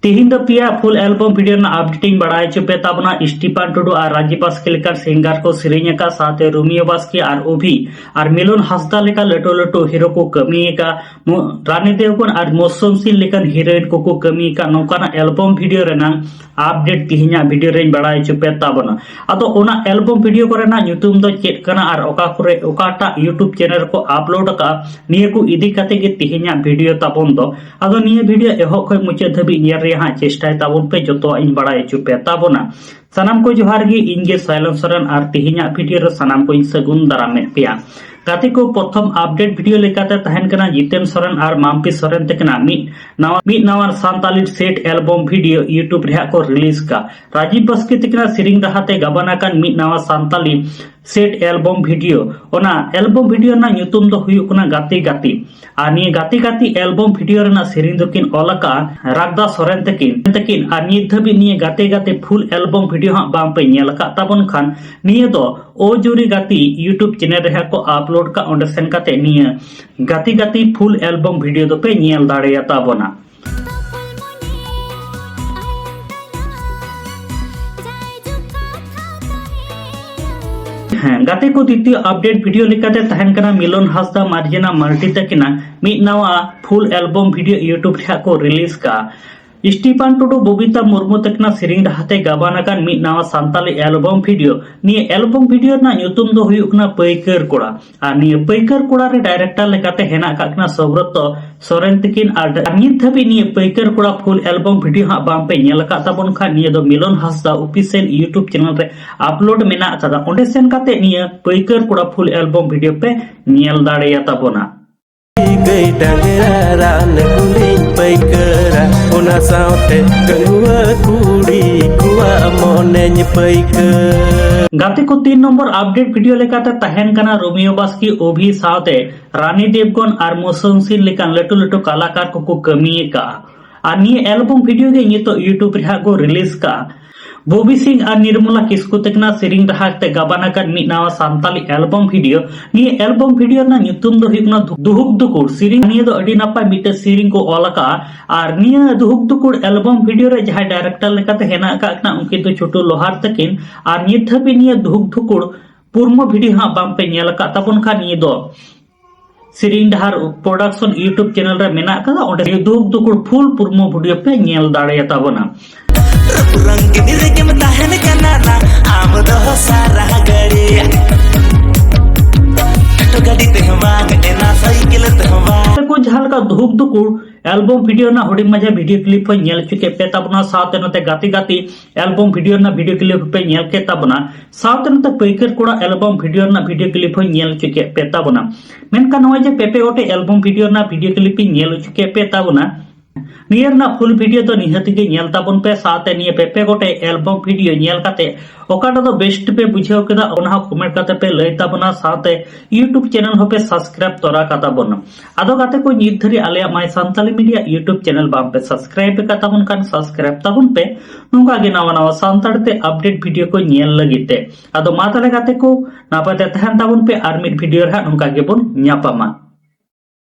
तिहिन दो पिया full album video ना अपडेटिंग बढ़ाई चुपे ताबना स्टीफान टुडू और राजीव बास्के लेकर सिंगर को सिरिंग का साथे रोमियो बास्के और ओभी और मिलन हासदा लेकर लटो लटो हीरो को कमी का रानी देवगन और मौसम सिंह लेकर हीरोइन को कमी का नौकाना एल्बम वीडियो रेना अपडेट तिहिना वीडियो रेंज बढ़ाई चुपे ताबना अदो ओना एल्बम वीडियो को रेना यूट्यूब दो चेक करना और ओका करे ओकाटा यूट्यूब चैनल को अपलोड का निये को इदी कते के तिहिना वीडियो ताबन दो अदो निये वीडियो एहो खय मुचे धबी नियर चेष्टा ताबन पे जो इन बड़ा चुपे ताबना सनाम को जोहार गे इनगे साइलेंस सोरेन और तिहिना वीडियो सनाम को सगुन दारामे पेया गाते को प्रथम अपडेट वीडियो लेकाते तहन कना जितेन सोरेन और माम्पी सोरेन तकना मिट नावा Santali set album video YouTube रे को रिलीज का राजीव बास्के तकना सिरिंग रहाते गबना कान मिट नावा सांताली सेट एल्बम वीडियो ओना एल्बम वीडियो ना ᱧᱩᱛᱩᱢ दो हुयु कना गाती गाती आ निये गाती गाती एल्बम वीडियो रेना सिरिंग दकिन ओलका रागदा सोरेन तकिन आ निये धबी निये गाते गाते फुल एल्बम वीडियो हा बाम पे नेल का ताबन खान निये दो ओ जोरी गाती यूट्यूब चैनल रे को अपलोड का ओंडे सेन काते निये गाती गाती फुल एल्बम वीडियो दो पे नेल दाड़ेया ताबना गाते को द्वितीय अपडेट वीडियो लेकाते तहन कना मिलन हासदा मार्जिना मल्टी तकिना मिट नावा फुल एल्बम वीडियो यूट्यूब रे को रिलीज का स्टीफान टुडू बबीता मुर्मू तकना सिरिंग रहाते गबाना कान मिट नावा सांताली एल्बम वीडियो निये एल्बम वीडियो ना ᱧᱩᱛᱩᱢ दो हुयु कना पैकर कोड़ा आ निये पैकर कोड़ा रे डायरेक्टर लेकाते हेना काकना सौब्रत सोरेन तकिन आ नित धबी निये पैकर कोड़ा फुल एल्बम वीडियो हा बाम पे नेल का ताबन खा निये दो मिलन हासदा ऑफिशियल यूट्यूब चैनल रे अपलोड मेना था ओंडे सेन काते निये पैकर कोड़ा फुल एल्बम वीडियो पे नेल दाड़ेया ताबना गई डंगरा रान गुलिंग पैकरा ओना साउते गनुआ कुड़ी कुआ मोनेñ पैकर गाते को 3 नंबर अपडेट वीडियो लेकाते तहन कना रोमियो बास्के ओभी साउते रानी देवगन और मौसम सिंह लेकान लटू लटू कलाकार को कमी का आ निये एल्बम वीडियो गे नितो यूट्यूब रे को रिलीज का बॉबी सिंह और निर्मला किस्कू तकना सिरिंग रहाते गबाना कान मिट नावा सांताली एल्बम वीडियो निये एल्बम वीडियो ना ᱧᱩᱛᱩᱢ दो हुयुकना दुहुक दुकुड़ सिरिंग निये दो अडी नापाय मिटे सिरिंग को ओलका और निये दुहुक दुकुड़ एल्बम वीडियो रे जहां डायरेक्टर लेकाते हेना काकना उनके तो छोटू लोहार तकिन और निये धबी निये दुहुक दुकुड़ पूर्व वीडियो हा बाम पे नेल का ताबन खा निये दो सिरिंग डहार प्रोडक्शन यूट्यूब चैनल रे मेना का ओंडे दुहुक दुकुड़ फुल पूर्व वीडियो पे नेल दाड़े ताबना रंगनी रेगे में तहन कनाना आम दो सारा गड़ी तो गाड़ी ते हमाग एना साइकिल ते हमाग को झाल का धूप दुकुड़ एल्बम वीडियो ना होड़ी मजा वीडियो क्लिप पे नेल चुके पे ताबना साथ नते गाती गाती एल्बम वीडियो ना वीडियो क्लिप पे नेल के ताबना साथ नते पैकर कोड़ा एल्बम वीडियो ना वीडियो क्लिप पे नेल चुके पे ताबना मेनका नवा जे पेपे ओटे एल्बम वीडियो ना वीडियो क्लिप पे नेल चुके पे ताबना नियर ना फुल वीडियो तो निहति के नेल ताबन पे साथे निये पेपे गोटे एल्बम वीडियो नेल काते ओकाटा तो बेस्ट पे बुझाव केदा ओना कमेंट काते पे लय ताबना साथे यूट्यूब चैनल हो पे सब्सक्राइब तोरा काता बन आदो गाते को नित धरी आले my Santali media YouTube channel बाम पे सब्सक्राइब पे काता बन कान सब्सक्राइब ताबन पे नुका गे नावा नावा सांताड़ते अपडेट वीडियो को नेल लगिते आदो मा ताले गाते को नापाते तहन ताबन पे आर मिड वीडियो रा नुका गे बन ᱧᱟᱯᱟᱢᱟ।